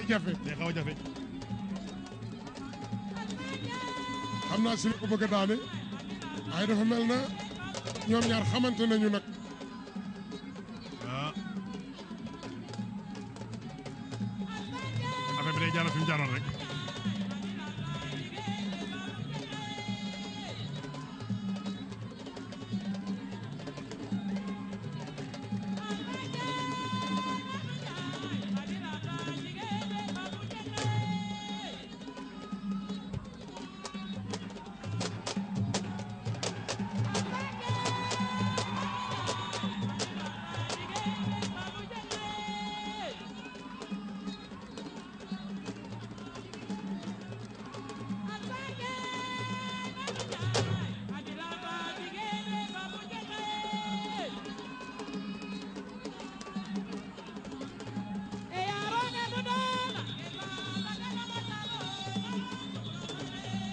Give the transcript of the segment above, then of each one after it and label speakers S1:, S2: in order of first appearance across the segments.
S1: jafe.
S2: day xaw a jafe.
S1: xam naa si ko bëgg a daane waaye dafa mel na ñoom ñaar xamante nañu nag.
S2: ah. affaire bi day jaar fi mu jaaroon rek.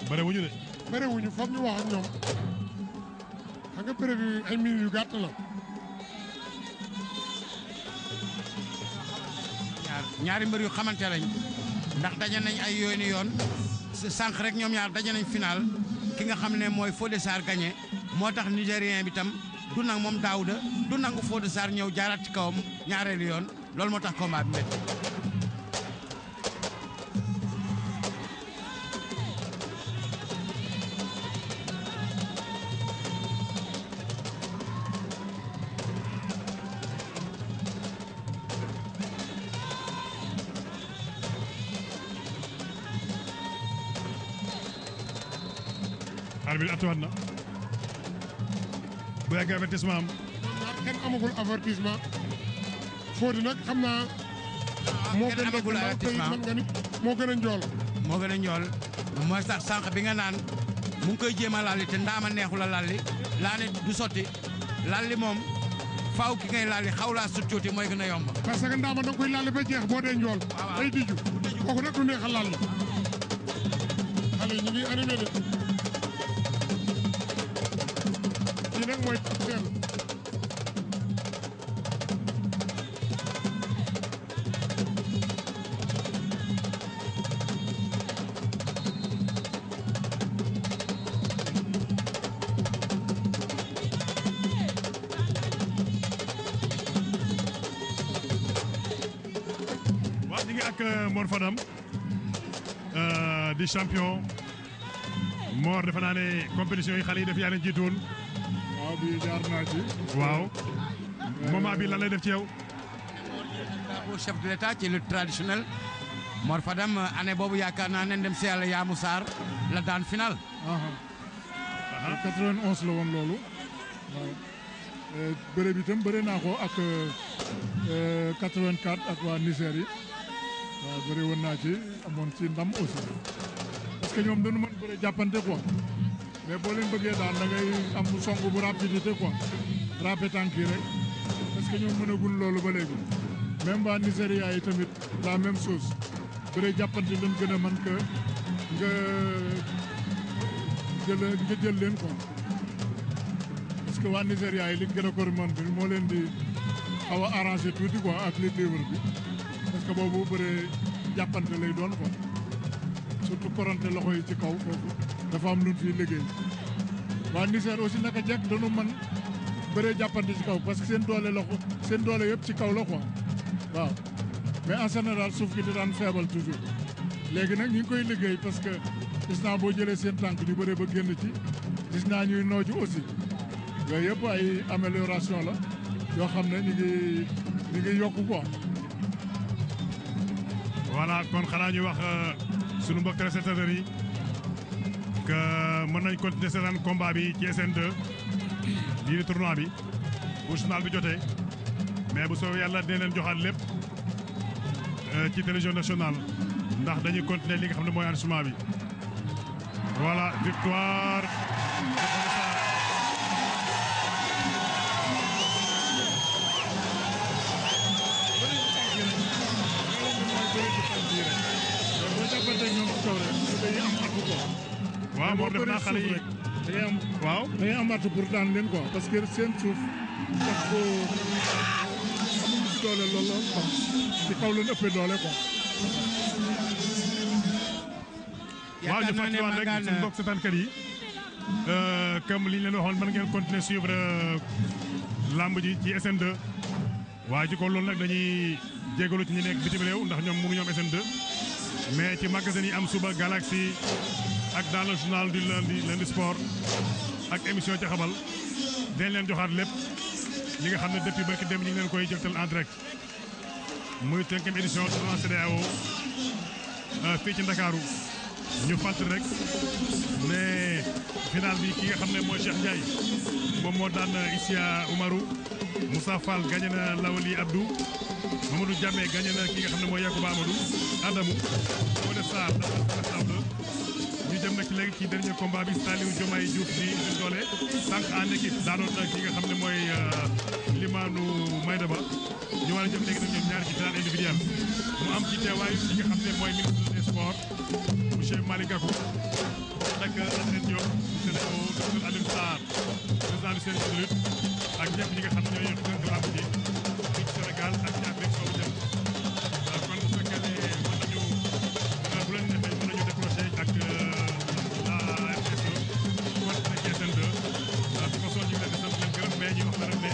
S2: bëre wuñu de.
S1: bëre wuñu foog ñu wax ak ñoom xam nga bëre bi ay minutes yu gàtt la.
S3: ñaari mbër yu xamante lañ ndax daje nañ ay yooni yoon sànq rek ñoom ñaar daje nañ final ki nga xam ne mooy Fodé Sarr gagné moo tax nigérien bi tam du nang moom Daouda du nangu Fodé Sarr ñëw jaaraat ci kawam ñaareelu yoon loolu moo tax combat bi métti.
S2: arbitre atuwaat na bu yàggee avertissement am.
S1: kenn amagul avertissement Fodé nag xam naa. moo gën a
S3: amagul avertissement
S1: moo gën a njool.
S3: moo gën a njool mooy sax sànq bi nga naan mu ngi koy jéem a lalli te ndaama neexu la lalli laane du sotti lalli moom faaw ki ngay lalli xaw laa sut tuuti mooy gën a yomb.
S1: parce que ndaama da nga koy lalli ba jeex boo dee njool. day diju kooku nag du neex a lalli. xale yi ñu ngi animé de. kii nag mooy seen.
S2: Mor Fadam di champion Mor defe naa ne compétition yi xale yi def yaa leen jiitoon.
S1: waaw bi jaar naa ci.
S2: waaw moment bi lan lay def ci yow.
S3: drapeau chef de l'état ci lutte traditionnelle Mor Fadam année boobu yaakaar naa ne dem si yàlla Yamou Sarr la daan final.
S1: 91 la woon loolu. waaw bëre bi itam bëre naa ko ak 84 ak waa Niger yi. waaw bëri woon naa ci amoon ci ndam aussi parce que ñoom dañu mën bëre jàppante quoi mais boo leen bëggee daan da ngay am song bu rapidité quoi râpé tànk yi rek parce que ñoom mënagul loolu ba léegi même waa Nigéria yi tamit la même chose bëre jàppante lañ gën a mën que nga jël leen quoi parce que waa Nigéria yi li gën a ko mën bi moo leen di xaw a arrangé tuuti quoi ak li livre bi parce que boobu bëree jàppante lay doon quoi surtout korante loxo yi ci kaw foofu dafa am lu fi liggéey waa Niger aussi naka jekk dañu mën bëree jàppante ci kaw parce que seen doole loxo seen doole yëpp ci kaw la quoi waaw mais en général suuf gi di daan feebal toujours léegi nag ñu ngi koy liggéey parce que gis naa boo jëlee seen tànk ñu bëree ba génn ci gis naa ñuy nooju aussi yooyu yëpp ay amélioration la yoo xam ne ñu ngi yokku quoi.
S2: voilà kon xanaa ñu wax sunu mbokk téléspectateurs yi que mën nañ continuer seetaan combat bi ci SN2 lii di tournoi bi bu journal bi jotee mais bu soobee yàlla dina leen joxaat lépp ci télévision nationale ndax dañuy continuer li nga xam ne mooy enregistrement bi voilà victoire. waaw moo def naa xale yi
S1: da ngay am
S2: waaw
S1: da ngay am pour daan leen quoi parce que seen suuf daf ko amuñu ci doole lool ci kaw leen ëppee doole quoi
S2: waaw ñu fàttaliwaat rek suñu mbokk seetaankat yi comme li ñu leen waxoon mën ngeen continuer suivre lamb ji ci SN2 waaye ci ko loolu nag dañuy jégalu ci ñi nekk bitim réew ndax ñoom mënu ñoom SN2 mais ci magasin yi am suba Galaxy ak dans le journal du lundi sport ak émission ca xabal dañ leen joxaat lépp li nga xam ne depuis barki dem ñu ngi leen koy jëgtal en direct muy 5e édition tournoi CEDEAO fii ci Ndakaaru ñu fàttali rek ne final bi ki nga xam ne mooy Cheikh Ndiaye moom moo daan Isia Oumarou Moussa Fall gagné na Lawali Abdou Mamadou Diamé gagné na ki nga xam ne mooy Yacouba Amadou Adamou Modou Sarr dafa ñu jëm nag ci léegi ci dernier combat bi Saliou Diomaye Diouf di Usine Doole sànq en équipe daanoon na ki nga xam ne mooy Limanu Maydaba ñu war a jëm léegi nag ñoom ñaari ci final individuel mu am ci teewaayu ki nga xam ne mooy ministre des sports monsieur Malick Gakou ak Adrien Diop CEDEAO docteur Alioune Sarr président du CNG de lutte ak ñëpp ñi nga xam ne ñooy tënk làmb ji fii ci Sénégal ak ci Afrique soowu jëm kon bu fekkee ne mën nañu bu leen neexee mën nañu décroché ak la RSE continué ci SN2 de façon ñu ngi leen di sant leen gërëm mais ñu wax la rek ne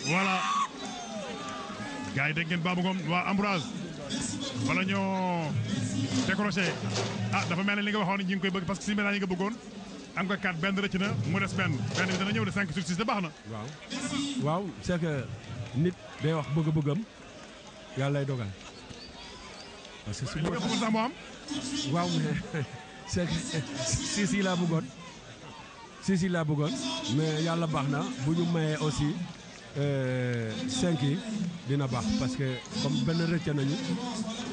S2: voilà gars yi dégg ngeen Babou Ngom waa Ambroise bala ñoo décroché dafa mel ne li nga waxoon ñu ngi koy bëgg parce que si médaille yi nga bëggoon am nga 4 benn rëcc na mu des benn bi dana ñëw de 5 sur 6 de baax na.
S4: waaw c'est que nit day wax bëgg-bëggam yàlla lay dogal. parce que su
S2: li nga bëggoon sax moo am.
S4: waaw mais c'est que si laa bëggoon si laa bëggoon mais yàlla baax na bu ñu mayee aussi 5 yi dina baax parce que comme benn rëcc nañu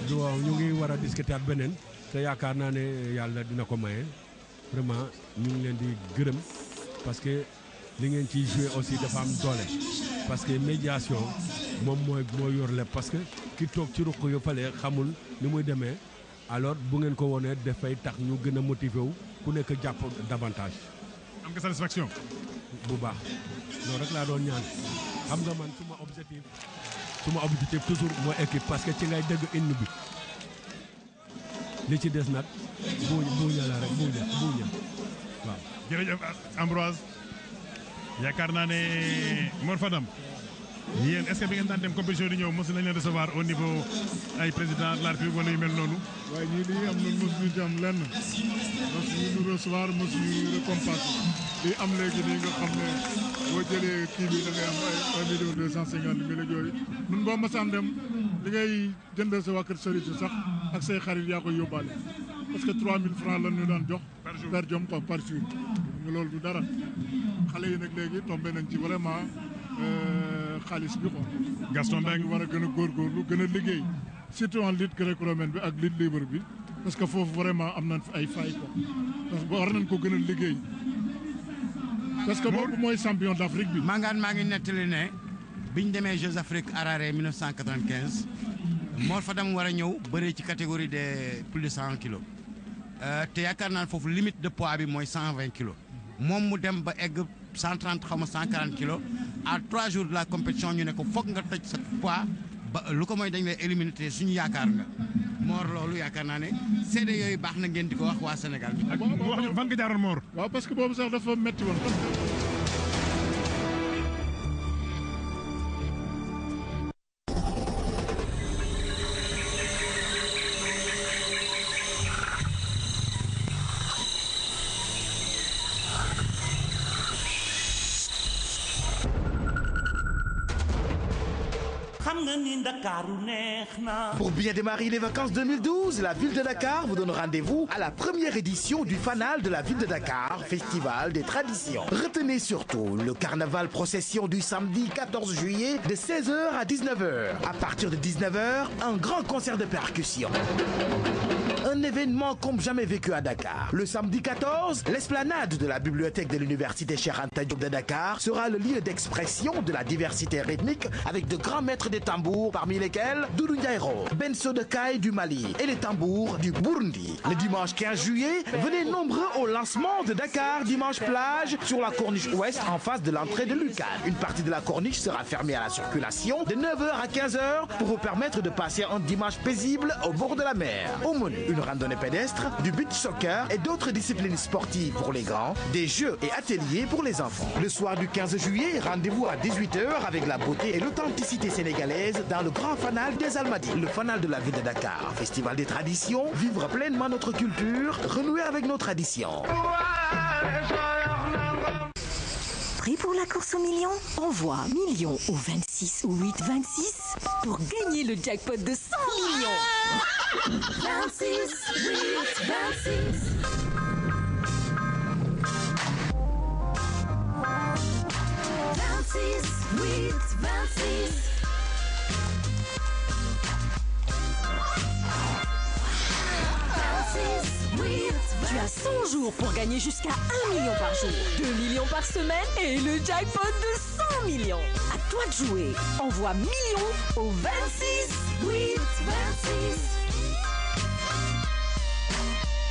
S4: ñu ngi war a discuter at beneen te yaakaar naa ne yàlla dina ko maye vraiment ñu ngi leen di gërëm parce que li ngeen ciy joué aussi dafa am doole parce que médiation moom moo yor lépp parce que ki toog ci ruq yu fale xamul ni muy demee alors bu ngeen ko wonee dafay tax ñu gën a motivé wu ku nekk jàpp davantage.
S2: am nga satisfaction.
S4: bu baax loolu rek laa doon ñaan xam nga man suma objectif toujours mooy équipe parce que ci ngay dégg inn bi li ci des nag buuña la rek buuña waaw.
S2: jërëjëf Ambroise yaakaar naa ne Mor Fadam yéen est-ce que bi ngeen daan dem compétition di ñëw mos nañ leen recevoir au niveau ay président de la République wala yu mel noonu.
S1: waaye ñii lii am na mosuñu ci am lenn mosuñu recevoir mosuñu récompense li am léegi nii nga xam ne boo jëlee kii bi da ngay am ay 1,250,000 ak yooyu nun boo masaan dem li ngay jëndal sa waa kër sori si sax ak say xarit yaa koy yóbbaale parce que 3000 francs lan ñu daan jox per jom quoi par jour nga loolu du dara xale yi nag léegi tombé nañ ci vraiment xaalis bi quoi.
S2: Gaston Mbengue
S1: war a gën a góorgóorlu gën a liggéey surtout en lutte gréco-romaine bi ak lutte libre bi parce que foofu vraiment am nañ ay fay quoi parce que war nañ ko gën a liggéey parce que boobu mooy champion d'Afrique bi.
S3: maa ngi nettali ne biñ demee Jeux Afrique Harare 1995 Mor Fadam war a ñëw bëree ci catégorie des plus de 100 kilos te yaakaar naa foofu limite de poids bi mooy 120 kilos moom mu dem ba egg 130 xaw ma 140 kilos à 3 jours de la compétition ñu ne ko foog nga toj sa poids ba lu ko mooy dañ lay éliminer te suñu yaakaar nga Mor loolu yaakaar naa ne seede yooyu baax na ngeen di ko wax waa Sénégal.
S2: ak wax ñu fan nga jaaroon Mor.
S1: waaw parce que boobu sax dafa métti woon parce que
S5: Pour bien démarrer les vacances 2012, la ville de Dakar vous donne rendez-vous à la première édition du Fanal de la ville de Dakar, Festival des traditions. Retenez surtout le carnaval procession du samedi 14 juillet de 16h à 19h. À partir de 19h, un grand concert de percussion. Un événement comme jamais vécu à Dakar. Le samedi 14, l'esplanade de la bibliothèque de l'université Cheikh Anta Diop de Dakar sera le lieu d'expression de la diversité rythmique avec de grands maîtres des tambours parmi lesquels Doudou Ndiaye-Ro, Benso de Kai du Mali et les tambours du Burundi. Le dimanche 15 juillet, venez nombreux au lancement de Dakar Dimanche Plage sur la corniche ouest en face de l'entrée de Lucan. Une partie de la corniche sera fermée à la circulation de 9h à 15h pour vous permettre de passer un dimanche paisible au bord de la mer. Au menu, une randonnée pédestre, du beach soccer et d'autres disciplines sportives pour les grands, des jeux et ateliers pour les enfants. Le soir du 15 juillet, rendez-vous à 18h avec la beauté et l'authenticité sénégalaise dans le grand fanal des Almadies, le fanal de la ville de Dakar. Festival des traditions, vivre pleinement notre culture, renouer avec nos traditions.
S6: Prêt pour la course aux millions? Envoie millions au 26 ou 826 pour gagner le jackpot de 100 millions. 26, 826. 26, 826. Tu as 100 jours pour gagner jusqu'à 1 million par jour, 2 millions par semaine et le jackpot de 100 millions. À toi de jouer. Envoie millions au 26 826.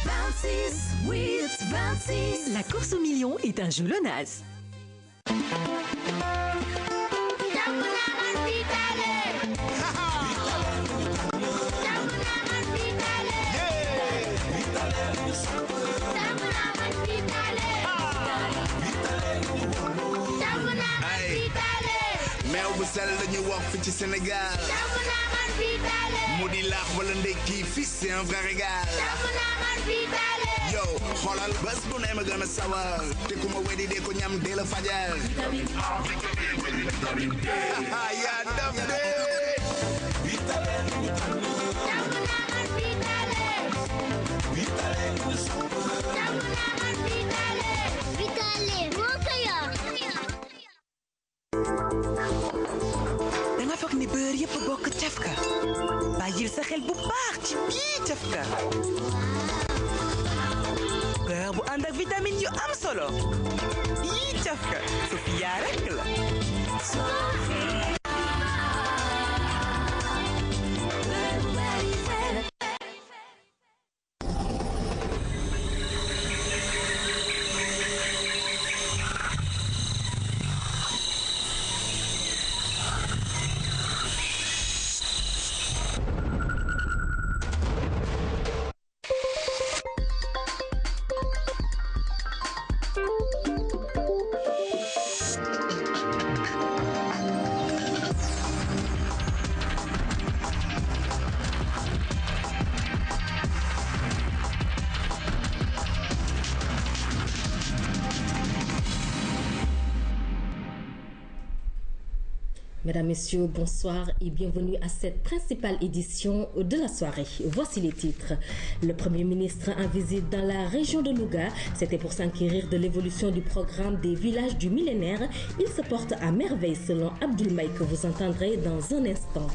S6: 26 826. La course aux millions est un jeu Lonase.
S7: meew bu sell la ñu wax fi ci Sénégal mu di laax wala ndekki fii c'est un vrai régal yow xoolal bés bu ne ma gën a sawar te ku ma wedi dee ko ñam dee la fajar yaa dam de
S6: danga foog ni beurre yëpp bokk cafka bàyyil sa xel bu baax ci bii cafka beurre bu ànd ak vitamine yu am solo bii cafka Sofia rek la.
S8: Mesdames, Messieurs, bonsoir et bienvenue à cette principale édition de la soirée. Voici les titres. Le Premier ministre en visite dans la région de Louga. C'était pour s'enquérir de l'évolution du programme des villages du millénaire. Il se porte à merveille selon Abdoul Mbaye que vous entendrez dans un instant.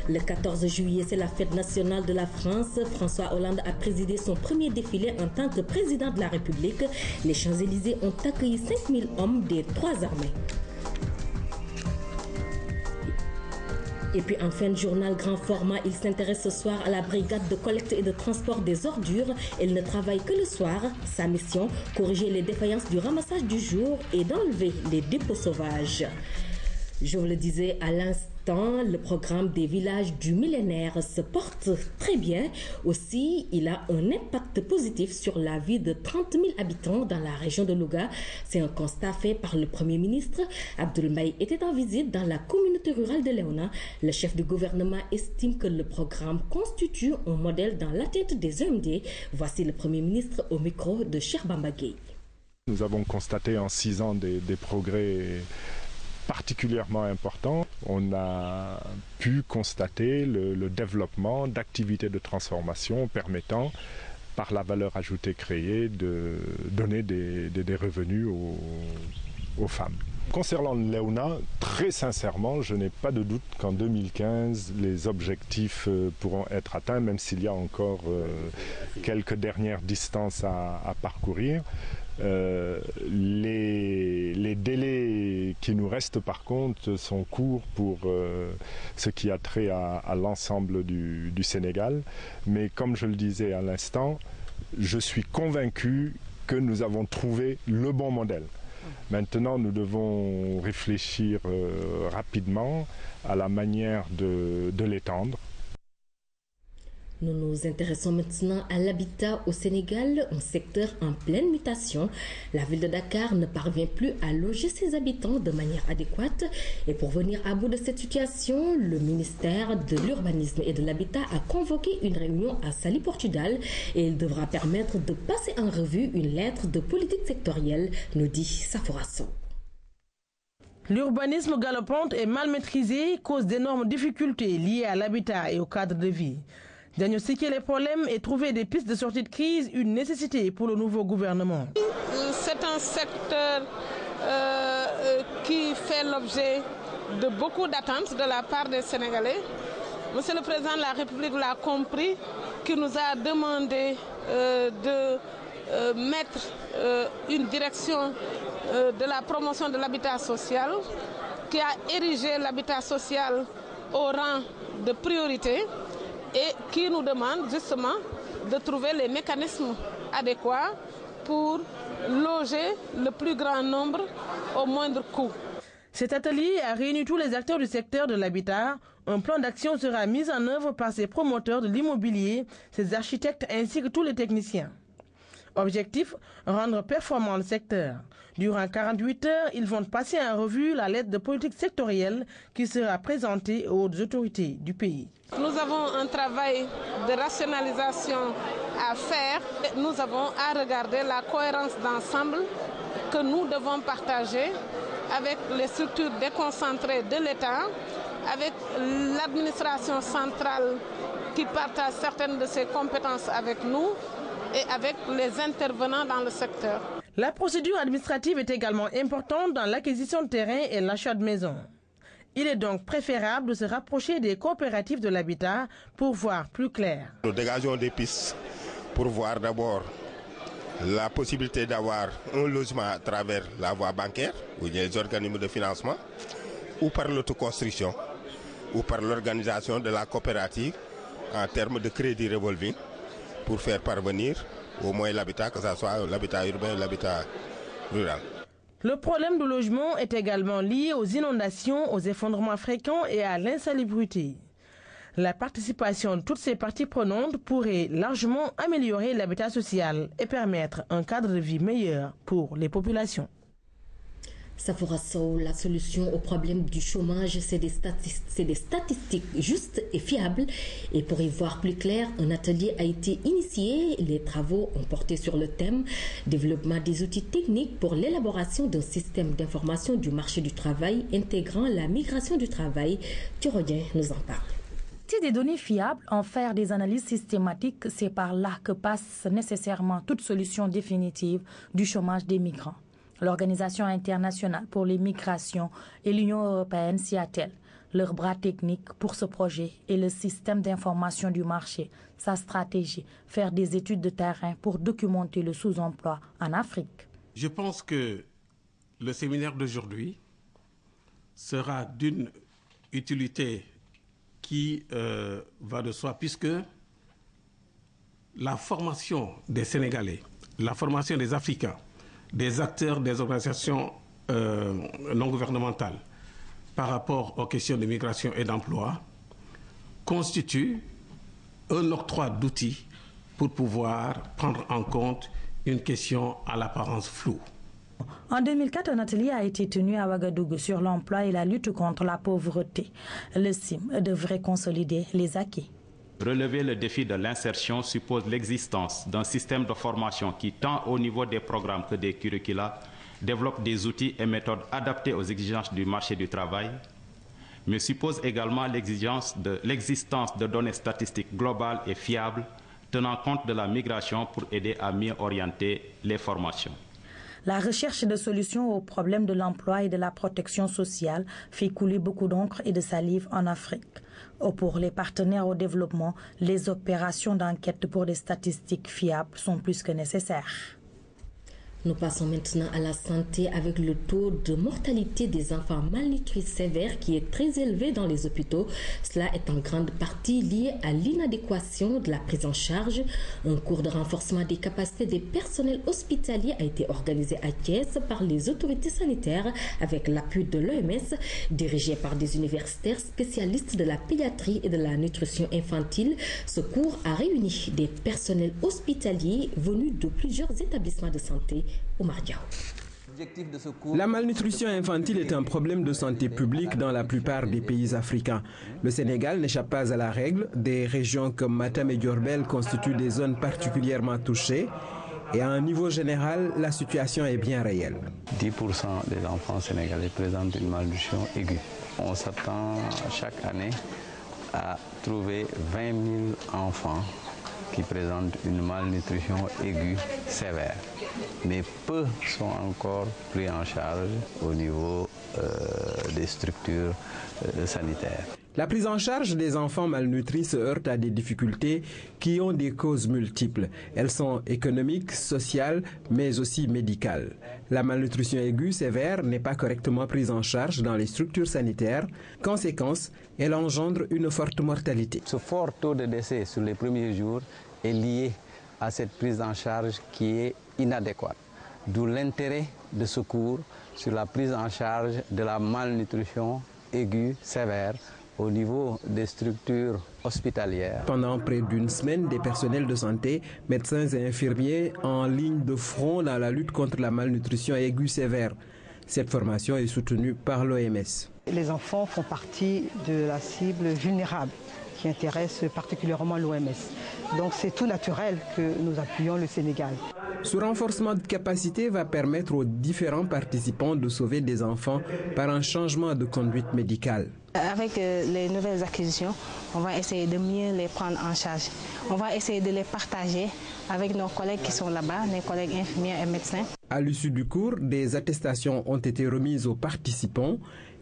S8: Le 14 juillet, c'est la fête nationale de la France. François Hollande a présidé son premier défilé en tant que président de la République. Les Champs-Élysées ont accueilli 5000 hommes des 3 armées. Et puis en fin de journal, grand format, il s'intéresse ce soir à la brigade de collecte et de transport des ordures. Elle ne travaille que le soir. Sa mission, corriger les défaillances du ramassage du jour et d'enlever les dépôts sauvages. Je vous le disais à l'instant, le programme des villages du millénaire se porte très bien. Aussi, il a un impact positif sur la vie de 30 000 habitants dans la région de Louga. C'est un constat fait par le Premier ministre. Abdoul Mbaye était en visite dans la communauté rurale de Léona. Le chef du gouvernement estime que le programme constitue un modèle dans l'atteinte des OMD. Voici le Premier ministre au micro de Cheikh Bamba Gueye.
S9: Nous avons constaté en 6 ans des progrès particulièrement important. On a pu constater le développement d'activités de transformation permettant, par la valeur ajoutée créée, de donner des revenus aux femmes. Concernant Léona, très sincèrement, je n'ai pas de doute qu'en 2015, les objectifs pourront être atteints, même s'il y a encore quelques dernières distances à parcourir. Les délais qui nous restent, par contre, sont courts pour ce qui a trait à l'ensemble du Sénégal. Mais comme je le disais à l'instant, je suis convaincu que nous avons trouvé le bon modèle. Maintenant, nous devons réfléchir rapidement à la manière de l'étendre.
S8: Nous nous intéressons maintenant à l'habitat au Sénégal, un secteur en pleine mutation. La ville de Dakar ne parvient plus à loger ses habitants de manière adéquate. Et pour venir à bout de cette situation, le ministère de l'Urbanisme et de l'Habitat a convoqué une réunion à Saly Portudal et il devra permettre de passer en revue une lettre de politique sectorielle, nous dit Safoura Sow.
S10: L'urbanisme galopant et mal maîtrisé cause d'énormes difficultés liées à l'habitat et au cadre de vie. Diagnostiquer les problèmes et trouver des pistes de sortie de crise, une nécessité pour le nouveau gouvernement.
S11: C'est un secteur qui fait l'objet de beaucoup d'attentes de la part des Sénégalais. Monsieur le Président de la République l'a compris, qui nous a demandé de mettre une direction de la promotion de l'habitat social, qui a érigé l'habitat social au rang de priorité, et qui nous demande justement de trouver les mécanismes adéquats pour loger le plus grand nombre au moindre coût.
S10: Cet atelier a réuni tous les acteurs du secteur de l'habitat. Un plan d'action sera mis en œuvre par ces promoteurs de l'immobilier, ces architectes ainsi que tous les techniciens. Objectif, rendre performant le secteur. Durant 48 heures, ils vont passer en revue la lettre de politique sectorielle qui sera présentée aux autorités du pays.
S11: Nous avons un travail de rationalisation à faire. Nous avons à regarder la cohérence d'ensemble que nous devons partager avec les structures déconcentrées de l'État, avec l'administration centrale qui partage certaines de ses compétences avec nous et avec les intervenants dans le secteur.
S10: La procédure administrative est également importante dans l'acquisition de terrain et l'achat de maisons. Il est donc préférable de se rapprocher des coopératives de l'habitat pour voir plus clair.
S12: Nous dégageons des pistes pour voir d'abord la possibilité d'avoir un logement à travers la voie bancaire ou les organismes de financement, ou par l'autoconstruction, ou par l'organisation de la coopérative en termes de crédit revolving pour faire parvenir au moins l'habitat, que ce soit l'habitat urbain ou l'habitat rural.
S10: Le problème du logement est également lié aux inondations, aux effondrements fréquents et à l'insalubrité. La participation de toutes ces parties prenantes pourrait largement améliorer l'habitat social et permettre un cadre de vie meilleur pour les populations.
S8: Safoura Sow, la solution au problème du chômage, c'est des statistiques justes et fiables. Et pour y voir plus clair, un atelier a été initié. Les travaux ont porté sur le thème « Développement des outils techniques pour l'élaboration d'un système d'information du marché du travail intégrant la migration du travail ». Thirodien nous en parle.
S13: Des données fiables, en faire des analyses systématiques, c'est par là que passe nécessairement toute solution définitive du chômage des migrants. L'Organisation internationale pour les migrations et l'Union européenne s'y attellent. Leur bras technique pour ce projet est le système d'information du marché, sa stratégie, faire des études de terrain pour documenter le sous-emploi en Afrique.
S14: Je pense que le séminaire d'aujourd'hui sera d'une utilité qui va de soi, puisque la formation des Sénégalais, la formation des Africains, des acteurs des organisations non gouvernementales par rapport aux questions de migration et d'emploi constitue un octroi d'outils pour pouvoir prendre en compte une question à l'apparence floue.
S13: En 2004, un atelier a été tenu à Ouagadougou sur l'emploi et la lutte contre la pauvreté. Le CIM devrait consolider les acquis.
S15: Relever le défi de l'insertion suppose l'existence d'un système de formation qui, tant au niveau des programmes que des curricula, développe des outils et méthodes adaptés aux exigences du marché du travail, mais suppose également l'existence de données statistiques globales et fiables tenant compte de la migration pour aider à mieux orienter les formations.
S13: La recherche de solutions aux problèmes de l'emploi et de la protection sociale fait couler beaucoup d'encre et de salive en Afrique. Pour les partenaires au développement, les opérations d'enquête pour des statistiques fiables sont plus que nécessaires.
S8: Nous passons maintenant à la santé avec le taux de mortalité des enfants malnutris sévères qui est très élevé dans les hôpitaux. Cela est en grande partie lié à l'inadéquation de la prise en charge. Un cours de renforcement des capacités des personnels hospitaliers a été organisé à Thiès par les autorités sanitaires avec l'appui de l'OMS, dirigé par des universitaires spécialistes de la pédiatrie et de la nutrition infantile. Ce cours a réuni des personnels hospitaliers venus de plusieurs établissements de santé.
S16: La malnutrition infantile est un problème de santé publique dans la plupart des pays africains. Le Sénégal n'échappe pas à la règle. Des régions comme Matam et Diourbel constituent des zones particulièrement touchées. Et à un niveau général, la situation est bien réelle.
S17: 10% des enfants sénégalais présentent une malnutrition aiguë. On s'attend chaque année à trouver 20 000 enfants qui présentent une malnutrition aiguë sévère. Mais peu sont encore pris en charge au niveau des structures sanitaires.
S16: La prise en charge des enfants malnutris se heurte à des difficultés qui ont des causes multiples. Elles sont économiques, sociales, mais aussi médicales. La malnutrition aiguë sévère n'est pas correctement prise en charge dans les structures sanitaires. Conséquence, elle engendre une forte mortalité.
S17: Ce fort taux de décès sur les premiers jours est lié à cette prise en charge qui est inadéquate. D'où l'intérêt de ce cours sur la prise en charge de la malnutrition aiguë sévère au niveau des structures hospitalières.
S16: Pendant près d'une semaine, des personnels de santé, médecins et infirmiers en ligne de front dans la lutte contre la malnutrition aiguë sévère. Cette formation est soutenue par l'OMS.
S18: Les enfants font partie de la cible vulnérable qui intéresse particulièrement l'OMS. Donc c'est tout naturel que nous appuyons le Sénégal.
S16: Ce renforcement de capacité va permettre aux différents participants de sauver des enfants par un changement de conduite médicale.
S19: Avec les nouvelles acquisitions, on va essayer de mieux les prendre en charge. On va essayer de les partager avec nos collègues qui sont là-bas, les collègues infirmiers et médecins.
S16: À l'issue du cours, des attestations ont été remises aux participants.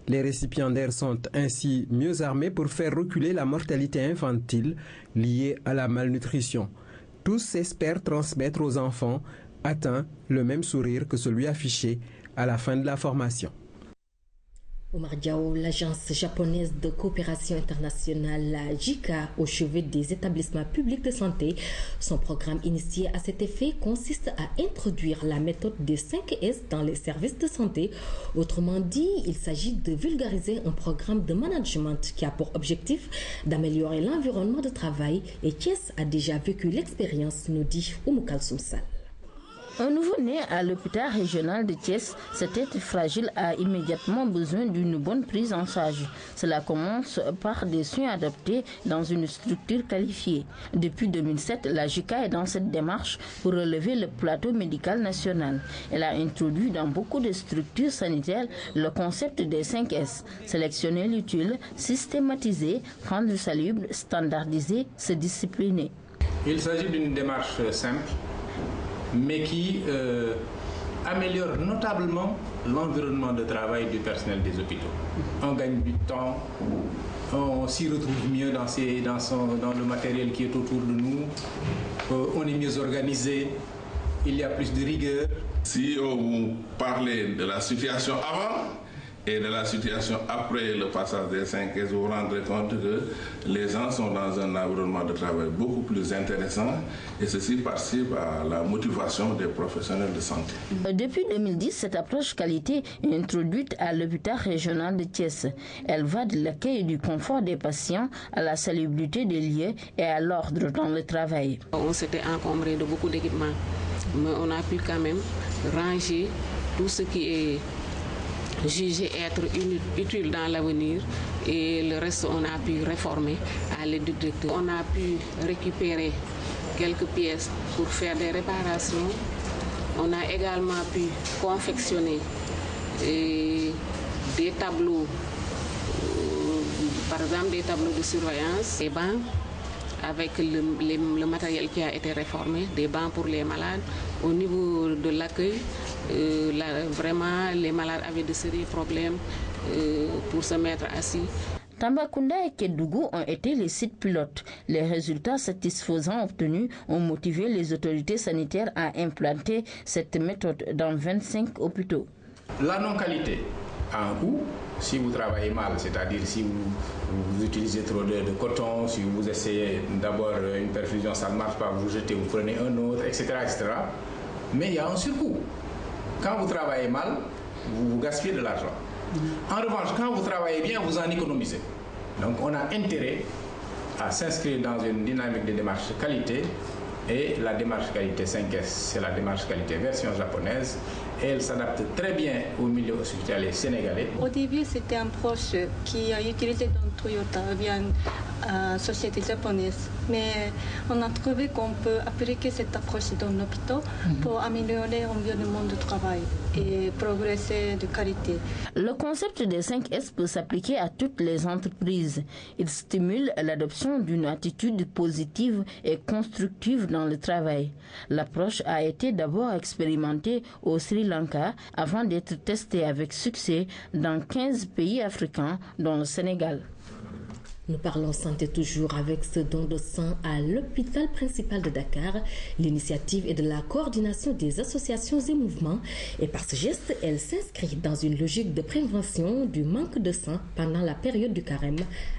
S16: Les récipiendaires sont ainsi mieux armés pour faire reculer la mortalité infantile liée à la malnutrition. Tous espèrent transmettre aux enfants atteints le même sourire que celui affiché à la fin de la formation.
S8: Omar Diao, l'agence japonaise de coopération internationale, la JICA, au chevet des établissements publics de santé. Son programme initié à cet effet consiste à introduire la méthode des 5 S dans les services de santé. Autrement dit, il s'agit de vulgariser un programme de management qui a pour objectif d'améliorer l'environnement de travail. Et Thiès a déjà vécu l'expérience, nous dit Oumou Kalsoum Sall.
S20: Un nouveau-né à l'hôpital régional de Thiès, cette tête fragile a immédiatement besoin d'une bonne prise en charge. Cela commence par des soins adaptés dans une structure qualifiée. Depuis 2007, la JICA est dans cette démarche pour relever le plateau médical national. Elle a introduit dans beaucoup de structures sanitaires le concept des 5 S. Sélectionner l'utile, systématiser, rendre salubre, standardiser, se discipliner.
S21: Il s'agit d'une démarche simple, mais qui améliore notablement l'environnement de travail du personnel des hôpitaux. On gagne du temps, on s'y retrouve mieux dans le matériel qui est autour de nous, on est mieux organisé, il y a plus de rigueur.
S22: Si vous parlez de la situation avant et de la situation après le passage des 5S, vous vous rendrez compte que les gens sont dans un environnement de travail beaucoup plus intéressant et ceci participe à la motivation des professionnels de santé.
S20: Depuis 2010, cette approche qualité est introduite à l'hôpital régional de Thiès. Elle va de l'accueil et du confort des patients à la salubrité des lieux et à l'ordre dans le travail.
S11: On s'était encombré de beaucoup d'équipements, mais on a pu quand même ranger tout ce qui est jugé être utile dans l'avenir et le reste on a pu réformer à l'aide du directeur. On a pu récupérer quelques pièces pour faire des réparations On a également pu confectionner des tableaux, par exemple des tableaux de surveillance, des bancs avec le matériel qui a été réformé, des bancs pour les malades. Au niveau de l'accueil, vraiment les malades avaient de sérieux problèmes pour se mettre assis.
S20: Tambacounda et Kédougou ont été les sites pilotes. Les résultats satisfaisants obtenus ont motivé les autorités sanitaires à implanter cette méthode dans 25 hôpitaux.
S21: La non-qualité a un coût. Si vous travaillez mal, c'est-à-dire si vous utilisez trop de coton, si vous essayez d'abord une perfusion, ça ne marche pas, vous jetez, vous prenez un autre, etc., etc. Mais il y a un surcoût. Quand vous travaillez mal, vous gaspillez de l'argent. En revanche, quand vous travaillez bien, vous en économisez. Donc on a intérêt à s'inscrire dans une dynamique de démarche qualité. Et la démarche qualité 5S, c'est la démarche qualité version japonaise. Et elle s'adapte très bien au milieu hospitalier sénégalais.
S3: Au début, c'était un proche qui a utilisé dans Toyota via une société japonaise. Mais on a trouvé qu'on peut appliquer cette approche dans l'hôpital pour améliorer l'environnement de travail et progresser de qualité.
S20: Le concept des 5S peut s'appliquer à toutes les entreprises. Il stimule l'adoption d'une attitude positive et constructive dans le travail. L'approche a été d'abord expérimentée au Sri Lanka avant d'être testée avec succès dans 15 pays africains, dont le Sénégal.
S8: Nous parlons santé toujours avec ce don de sang à l'hôpital principal de Dakar. L'initiative est de la coordination des associations et mouvements et par ce geste, elle s'inscrit dans une logique de prévention du manque de sang pendant la période du carême.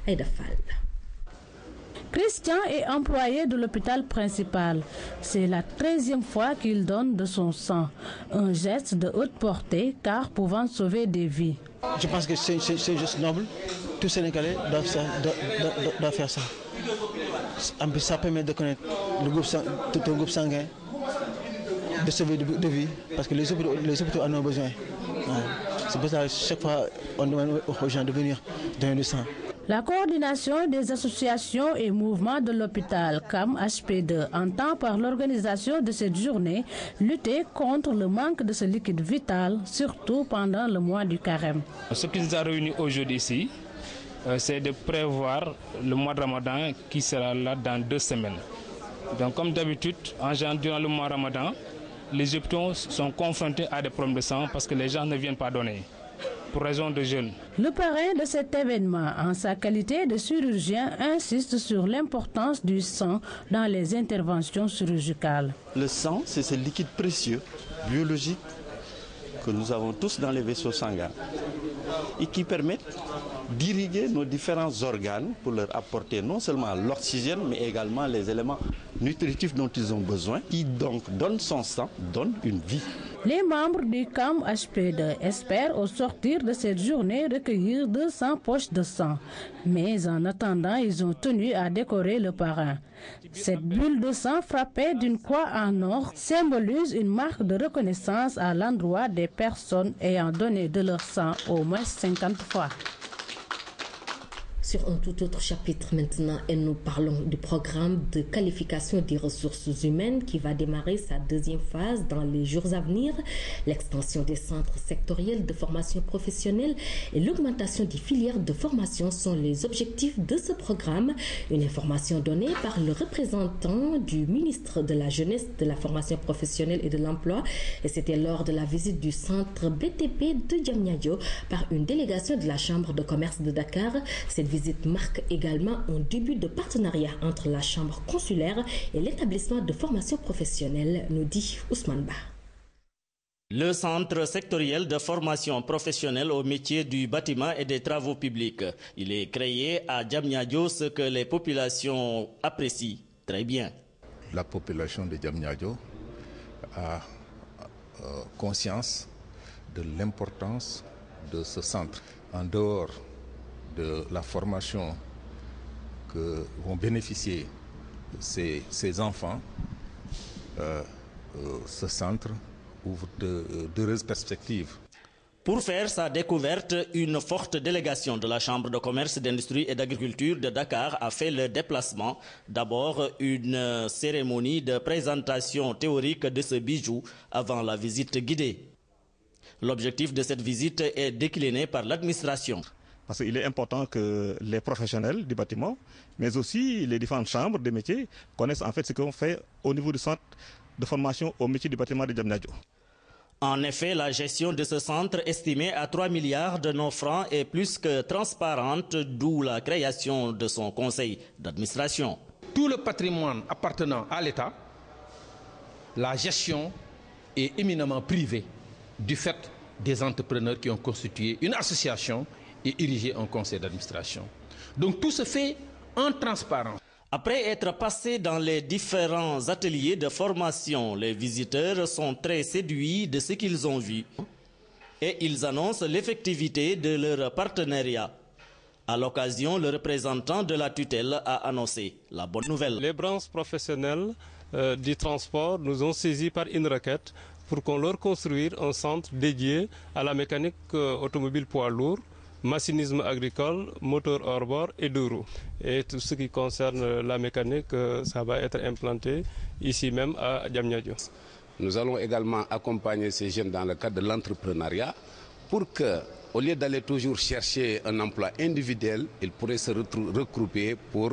S8: Aïda Fall.
S4: Christian est employé de l'hôpital principal. C'est la 13e fois qu'il donne de son sang. Un geste de haute portée car pouvant sauver des vies.
S23: Je pense que c'est juste noble. Tous Sénégalais doivent faire ça. En plus, ça permet de connaître tout le groupe sanguin, de sauver de vie, parce que les hôpitaux en ont besoin. Ouais. C'est pour ça que chaque fois, on demande aux gens de venir donner du sang.
S4: La coordination des associations et mouvements de l'hôpital CAM-HP2 entend par l'organisation de cette journée lutter contre le manque de ce liquide vital, surtout pendant le mois du carême.
S24: Ce qui nous a réunis aujourd'hui ici, c'est de prévoir le mois de Ramadan qui sera là dans 2 semaines. Donc comme d'habitude, durant le mois Ramadan, les hôpitaux sont confrontés à des problèmes de sang parce que les gens ne viennent pas donner. Pour raison de jeûne.
S4: Le parrain de cet événement, en sa qualité de chirurgien, insiste sur l'importance du sang dans les interventions chirurgicales.
S25: Le sang, c'est ce liquide précieux, biologique, que nous avons tous dans les vaisseaux sanguins et qui permettent d'irriguer nos différents organes pour leur apporter non seulement l'oxygène, mais également les éléments nutritifs dont ils ont besoin, qui donc donnent son sang, donnent une vie.
S4: Les membres du CAM-HP2 espèrent au sortir de cette journée recueillir 200 poches de sang. Mais en attendant, ils ont tenu à décorer le parrain. Cette bulle de sang frappée d'une croix en or symbolise une marque de reconnaissance à l'endroit des personnes ayant donné de leur sang au moins 50 fois.
S8: Sur un tout autre chapitre maintenant, et nous parlons du programme de qualification des ressources humaines qui va démarrer sa 2e phase dans les jours à venir. L'extension des centres sectoriels de formation professionnelle et l'augmentation des filières de formation sont les objectifs de ce programme. Une information donnée par le représentant du ministre de la Jeunesse, de la Formation professionnelle et de l'Emploi. Et c'était lors de la visite du centre BTP de Diamniadio par une délégation de la Chambre de commerce de Dakar. Cette visite marque également un début de partenariat entre la chambre consulaire et l'établissement de formation professionnelle, nous dit Ousmane Ba.
S26: Le centre sectoriel de formation professionnelle au métier du bâtiment et des travaux publics. Il est créé à Diamniadio, ce que les populations apprécient très bien.
S27: La population de Diamniadio a conscience de l'importance de ce centre. En dehors de la formation que vont bénéficier ces enfants, ce centre ouvre d'heureuses perspectives.
S26: Pour faire sa découverte, une forte délégation de la Chambre de commerce, d'industrie et d'agriculture de Dakar a fait le déplacement. D'abord, une cérémonie de présentation théorique de ce bijou avant la visite guidée. L'objectif de cette visite est décliné par l'administration.
S1: Parce qu'il est important que les professionnels du bâtiment, mais aussi les différentes chambres de métiers, connaissent en fait ce qu'on fait au niveau du centre de formation au métier du bâtiment de Diamniadio.
S26: En effet, la gestion de ce centre, estimé à 3 milliards de nos francs, est plus que transparente, d'où la création de son conseil d'administration.
S2: Tout le patrimoine appartenant à l'État, la gestion est éminemment privée du fait des entrepreneurs qui ont constitué une association et érigé un conseil d'administration. Donc tout se fait en transparence.
S26: Après être passés dans les différents ateliers de formation, les visiteurs sont très séduits de ce qu'ils ont vu et ils annoncent l'effectivité de leur partenariat. À l'occasion, le représentant de la tutelle a annoncé la bonne nouvelle.
S5: Les branches professionnelles du transport nous ont saisis par une requête pour qu'on leur construise un centre dédié à la mécanique automobile poids lourd, machinisme agricole, moteur hors bord et deux roues. Et tout ce qui concerne la mécanique, ça va être implanté ici même à Diamniadio.
S6: Nous allons également accompagner ces jeunes dans le cadre de l'entrepreneuriat pour que, au lieu d'aller toujours chercher un emploi individuel, ils pourraient se regrouper pour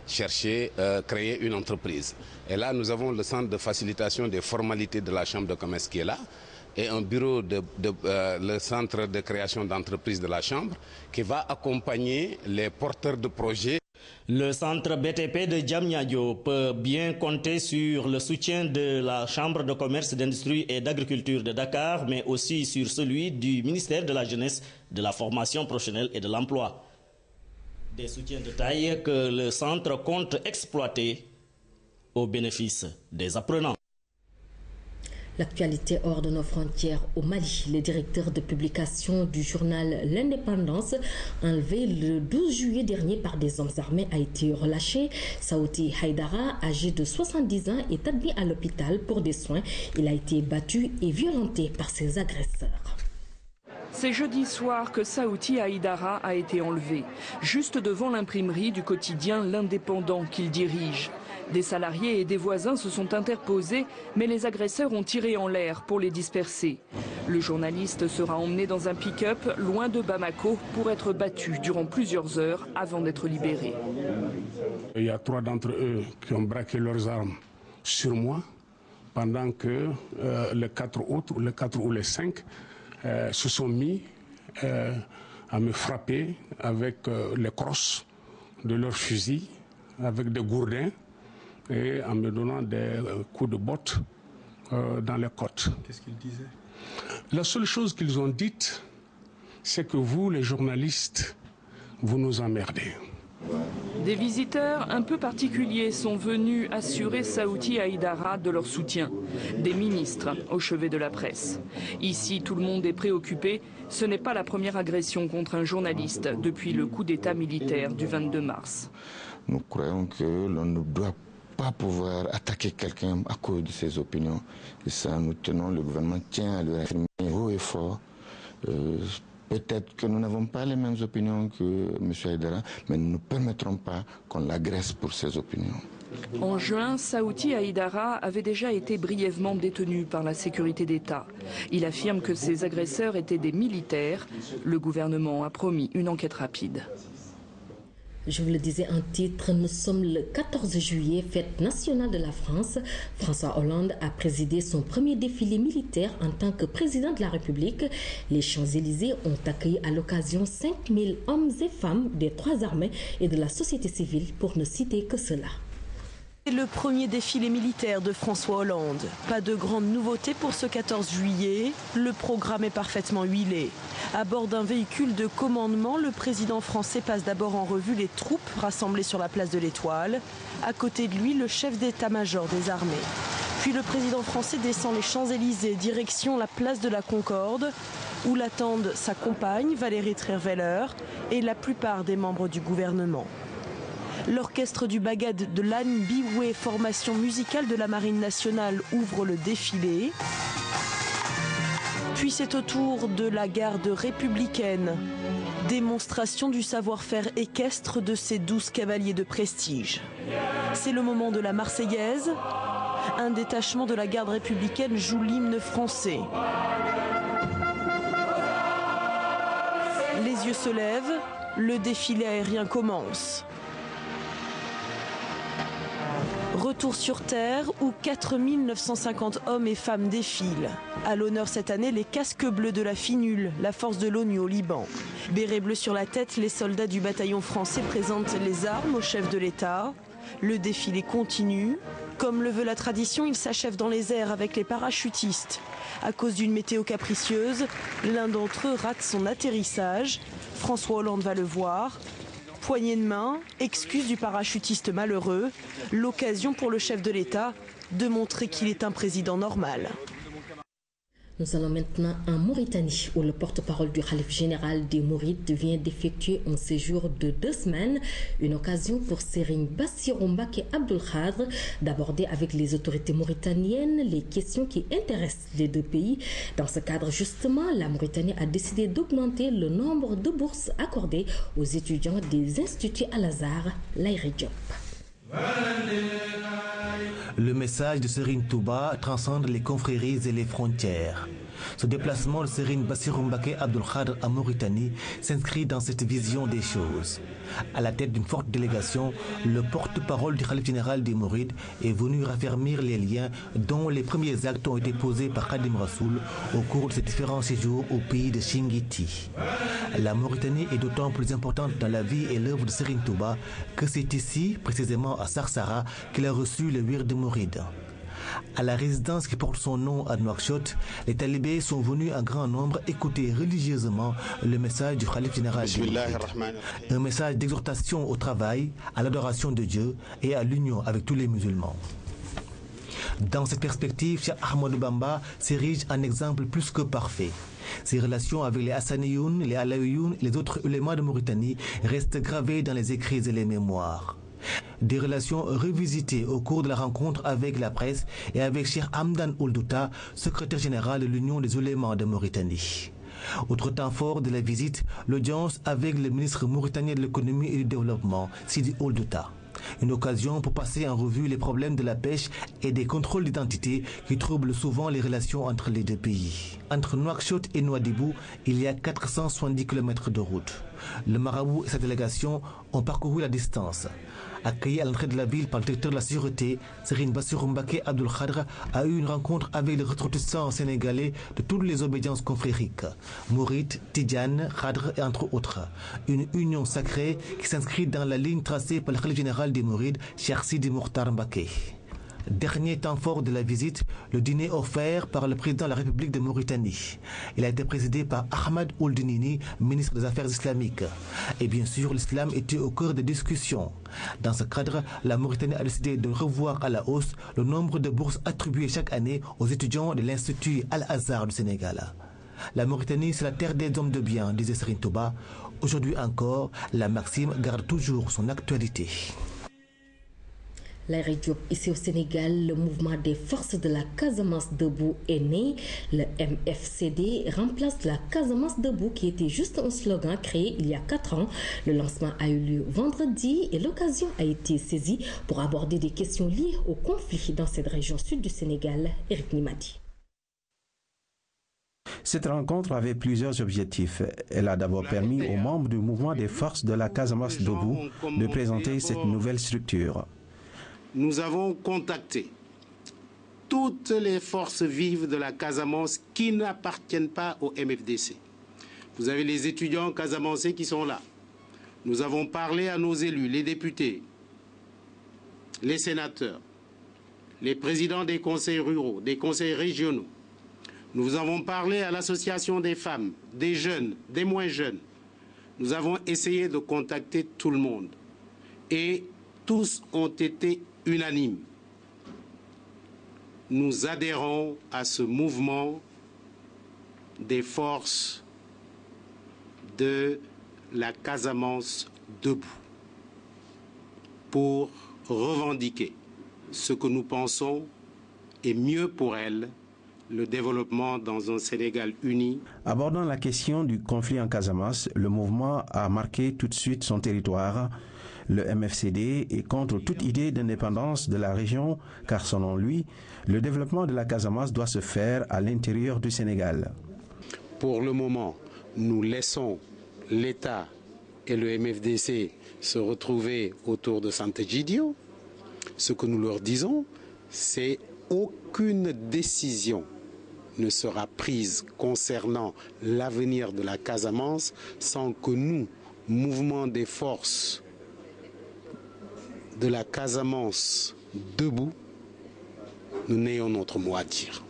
S6: chercher, créer une entreprise. Et là, nous avons le centre de facilitation des formalités de la Chambre de commerce qui est là, et un bureau, le centre de création d'entreprises de la Chambre, qui va accompagner les porteurs de projets.
S26: Le centre BTP de Diamniadio peut bien compter sur le soutien de la Chambre de commerce, d'industrie et d'agriculture de Dakar, mais aussi sur celui du ministère de la Jeunesse, de la formation professionnelle et de l'emploi. Des soutiens de taille que le centre compte exploiter au bénéfice des apprenants.
S8: L'actualité hors de nos frontières au Mali. Le directeur de publication du journal L'Indépendance, enlevé le 12 juillet dernier par des hommes armés, a été relâché. Saouti Haïdara, âgé de 70 ans, est admis à l'hôpital pour des soins. Il a été battu et violenté par ses agresseurs.
S7: C'est jeudi soir que Saouti Haïdara a été enlevé, juste devant l'imprimerie du quotidien L'Indépendant qu'il dirige. Des salariés et des voisins se sont interposés, mais les agresseurs ont tiré en l'air pour les disperser. Le journaliste sera emmené dans un pick-up loin de Bamako pour être battu durant plusieurs heures avant d'être libéré.
S9: Il y a 3 d'entre eux qui ont braqué leurs armes sur moi, pendant que les 4 autres, les 4 ou les 5, se sont mis à me frapper avec les crosses de leurs fusils, avec des gourdins, et en me donnant des coups de botte dans les côtes. Qu'est-ce qu'ils disaient? La seule chose qu'ils ont dite, c'est que vous, les journalistes, vous nous emmerdez.
S7: Des visiteurs un peu particuliers sont venus assurer Saouti Haïdara de leur soutien. Des ministres au chevet de la presse. Ici, tout le monde est préoccupé. Ce n'est pas la première agression contre un journaliste depuis le coup d'État militaire du 22 mars.
S12: Nous croyons que l'on ne doit pas pouvoir attaquer quelqu'un à cause de ses opinions. Et ça, nous tenons, le gouvernement tient à le réaffirmer haut et fort. Peut-être que nous n'avons pas les mêmes opinions que M. Haïdara, mais nous ne permettrons pas qu'on l'agresse pour ses opinions.
S7: En juin, Saouti Haïdara avait déjà été brièvement détenu par la sécurité d'État. Il affirme que ses agresseurs étaient des militaires. Le gouvernement a promis une enquête rapide.
S8: Je vous le disais en titre, nous sommes le 14 juillet, fête nationale de la France. François Hollande a présidé son premier défilé militaire en tant que président de la République. Les Champs-Élysées ont accueilli à l'occasion 5000 hommes et femmes des 3 armées et de la société civile, pour ne citer que cela.
S28: C'est le premier défilé militaire de François Hollande. Pas de grande nouveauté pour ce 14 juillet. Le programme est parfaitement huilé. À bord d'un véhicule de commandement, le président français passe d'abord en revue les troupes rassemblées sur la place de l'Étoile. À côté de lui, le chef d'état-major des armées. Puis le président français descend les Champs-Élysées, direction la place de la Concorde, où l'attendent sa compagne, Valérie Trierweiler, et la plupart des membres du gouvernement. L'orchestre du Bagad de l'Anne Biway, formation musicale de la Marine nationale, ouvre le défilé. Puis c'est au tour de la garde républicaine. Démonstration du savoir-faire équestre de ces 12 cavaliers de prestige. C'est le moment de la Marseillaise. Un détachement de la garde républicaine joue l'hymne français. Les yeux se lèvent, le défilé aérien commence. Retour sur Terre où 4950 hommes et femmes défilent. À l'honneur cette année, les casques bleus de la FINUL, la force de l'ONU au Liban. Béret bleu sur la tête, les soldats du bataillon français présentent les armes au chef de l'État. Le défilé continue. Comme le veut la tradition, il s'achève dans les airs avec les parachutistes. À cause d'une météo capricieuse, l'un d'entre eux rate son atterrissage. François Hollande va le voir. Poignée de main, excuse du parachutiste malheureux, l'occasion pour le chef de l'État de montrer qu'il est un président normal.
S8: Nous allons maintenant en Mauritanie où le porte-parole du Khalife général des Mourides vient d'effectuer un séjour de 2 semaines, une occasion pour Serigne Bassirou Mbacké Abdoul Khadr d'aborder avec les autorités mauritaniennes les questions qui intéressent les deux pays. Dans ce cadre justement, la Mauritanie a décidé d'augmenter le nombre de bourses accordées aux étudiants des instituts Al-Azhar, Laïri Diop.
S10: Le message de Serigne Touba transcende les confréries et les frontières. Ce déplacement de Serigne Bassirou Mbacké Abdoul Khadr en Mauritanie s'inscrit dans cette vision des choses. À la tête d'une forte délégation, le porte-parole du Khalife général des Mourides est venu raffermir les liens dont les premiers actes ont été posés par Khadim Rassoul au cours de ses différents séjours au pays de Chinguitti. La Mauritanie est d'autant plus importante dans la vie et l'œuvre de Serigne Touba que c'est ici, précisément à Sarsara, qu'il a reçu le wird de Mouride. À la résidence qui porte son nom à Nouakchott, les talibés sont venus en grand nombre écouter religieusement le message du Khalife général des Mourides. Un message d'exhortation au travail, à l'adoration de Dieu et à l'union avec tous les musulmans. Dans cette perspective, Cheikh Ahmadou Bamba s'érige en exemple plus que parfait. Ses relations avec les Hassaniyoun, les Alaouioun et les autres ulémas de Mauritanie restent gravées dans les écrits et les mémoires. Des relations revisitées au cours de la rencontre avec la presse et avec Cheikh Hamdan Ould Douta, secrétaire général de l'Union des ulémas de Mauritanie. Autre temps fort de la visite, l'audience avec le ministre mauritanien de l'économie et du développement, Sidi Ould Douta. Une occasion pour passer en revue les problèmes de la pêche et des contrôles d'identité qui troublent souvent les relations entre les deux pays. Entre Nouakchott et Nouadhibou, il y a 470 km de route. Le marabout et sa délégation ont parcouru la distance. Accueilli à l'entrée de la ville par le directeur de la sûreté, Serigne Bassirou Mbacké Abdoul Khadr a eu une rencontre avec les ressortissants sénégalais de toutes les obédiences confrériques, Mouride, Tidjane, Khadr et entre autres. Une union sacrée qui s'inscrit dans la ligne tracée par le Khalife général des Mourides, Cheikh Sidi Mokhtar Mbacké. Dernier temps fort de la visite, le dîner offert par le président de la République de Mauritanie. Il a été présidé par Ahmed Ould Nini, ministre des Affaires islamiques. Et bien sûr, l'islam était au cœur des discussions. Dans ce cadre, la Mauritanie a décidé de revoir à la hausse le nombre de bourses attribuées chaque année aux étudiants de l'Institut Al-Azhar du Sénégal. La Mauritanie, c'est la terre des hommes de bien, disait Serigne Touba. Aujourd'hui encore, la maxime garde toujours son actualité.
S8: Laïri Diop, ici au Sénégal, le mouvement des forces de la Casamance debout est né. Le MFCD remplace la Casamance debout qui était juste un slogan créé il y a 4 ans. Le lancement a eu lieu vendredi et l'occasion a été saisie pour aborder des questions liées au conflit dans cette région sud du Sénégal. Eric Nimadi.
S13: Cette rencontre avait plusieurs objectifs. Elle a d'abord permis aux membres du mouvement des forces de la Casamance debout de présenter cette nouvelle structure.
S14: Nous avons contacté toutes les forces vives de la Casamance qui n'appartiennent pas au MFDC. Vous avez les étudiants casamançais qui sont là. Nous avons parlé à nos élus, les députés, les sénateurs, les présidents des conseils ruraux, des conseils régionaux. Nous avons parlé à l'association des femmes, des jeunes, des moins jeunes. Nous avons essayé de contacter tout le monde. Et tous ont été unanimes. Nous adhérons à ce mouvement des forces de la Casamance debout pour revendiquer ce que nous pensons est mieux pour elle, le développement dans un Sénégal uni.
S13: Abordant la question du conflit en Casamance, le mouvement a marqué tout de suite son territoire. Le MFCD est contre toute idée d'indépendance de la région, car selon lui, le développement de la Casamance doit se faire à l'intérieur du Sénégal.
S14: Pour le moment, nous laissons l'État et le MFDC se retrouver autour de Sant'Egidio. Ce que nous leur disons, c'est aucune décision ne sera prise concernant l'avenir de la Casamance sans que nous, mouvement des forces de la Casamance debout, nous n'ayons notre mot à dire.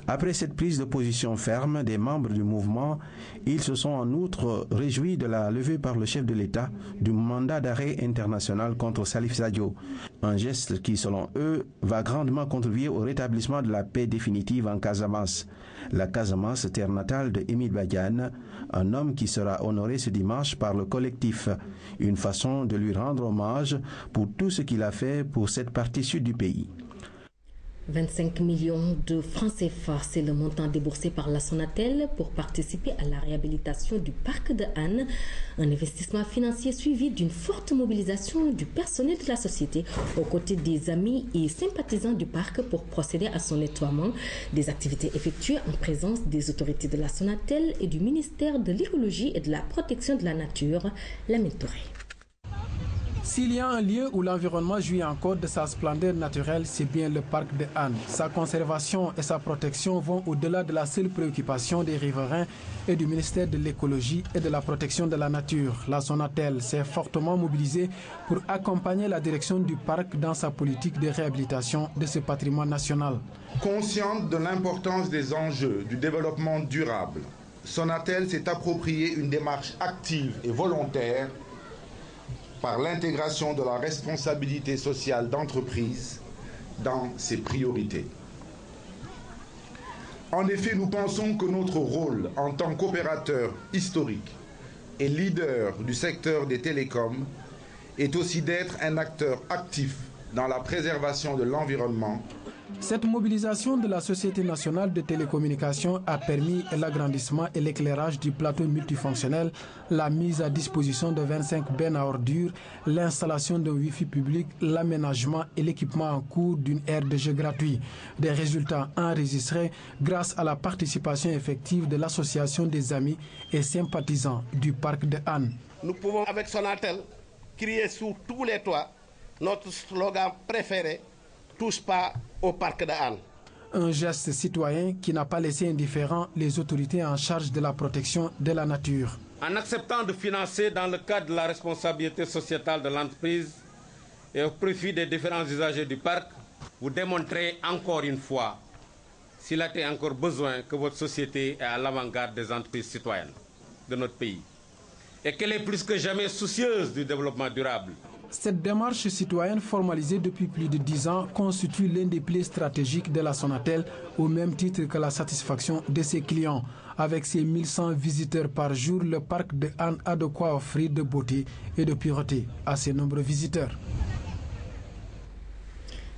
S13: Après cette prise de position ferme des membres du mouvement, ils se sont en outre réjouis de la levée par le chef de l'État du mandat d'arrêt international contre Salif Sadio, un geste qui, selon eux, va grandement contribuer au rétablissement de la paix définitive en Casamance. La Casamance, terre natale de Émile Badiane, un homme qui sera honoré ce dimanche par le collectif, une façon de lui rendre hommage pour tout ce qu'il a fait pour cette partie sud du pays.
S8: 25 millions de francs CFA, c'est le montant déboursé par la Sonatel pour participer à la réhabilitation du parc de Hann. Un investissement financier suivi d'une forte mobilisation du personnel de la société aux côtés des amis et sympathisants du parc pour procéder à son nettoiement. Des activités effectuées en présence des autorités de la Sonatel et du ministère de l'Écologie et de la Protection de la Nature, Lamine Touré.
S11: S'il y a un lieu où l'environnement jouit encore de sa splendeur naturelle, c'est bien le parc de Hann. Sa conservation et sa protection vont au-delà de la seule préoccupation des riverains et du ministère de l'Écologie et de la Protection de la Nature. La Sonatel s'est fortement mobilisée pour accompagner la direction du parc dans sa politique de réhabilitation de ce patrimoine national.
S15: Consciente de l'importance des enjeux du développement durable, Sonatel s'est approprié une démarche active et volontaire par l'intégration de la responsabilité sociale d'entreprise dans ses priorités. En effet, nous pensons que notre rôle en tant qu'opérateur historique et leader du secteur des télécoms est aussi d'être un acteur actif dans la préservation de l'environnement.
S11: Cette mobilisation de la Société nationale de télécommunications a permis l'agrandissement et l'éclairage du plateau multifonctionnel, la mise à disposition de 25 bennes à ordures, l'installation d'un Wi-Fi public, l'aménagement et l'équipement en cours d'une aire de jeu gratuit. Des résultats enregistrés grâce à la participation effective de l'Association des amis et sympathisants du parc de Hann.
S16: Nous pouvons avec Sonatel crier sur tous les toits notre slogan préféré: touche pas au parc de Hann.
S11: Un geste citoyen qui n'a pas laissé indifférents les autorités en charge de la protection de la nature.
S16: En acceptant de financer dans le cadre de la responsabilité sociétale de l'entreprise et au profit des différents usagers du parc, vous démontrez encore une fois, s'il a été encore besoin, que votre société est à l'avant-garde des entreprises citoyennes de notre pays et qu'elle est plus que jamais soucieuse du développement durable.
S11: Cette démarche citoyenne formalisée depuis plus de 10 ans constitue l'un des piliers stratégiques de la Sonatel, au même titre que la satisfaction de ses clients. Avec ses 1100 visiteurs par jour, le parc de Hann a de quoi offrir de beauté et de pureté à ses nombreux visiteurs.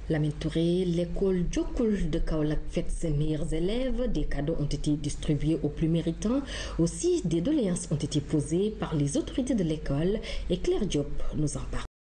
S8: Lamine Touré, l'école Djokul de Kaolack fête ses meilleurs élèves. Des cadeaux ont été distribués aux plus méritants. Aussi, des doléances ont été posées par les autorités de l'école. Et Claire Diop nous en parle.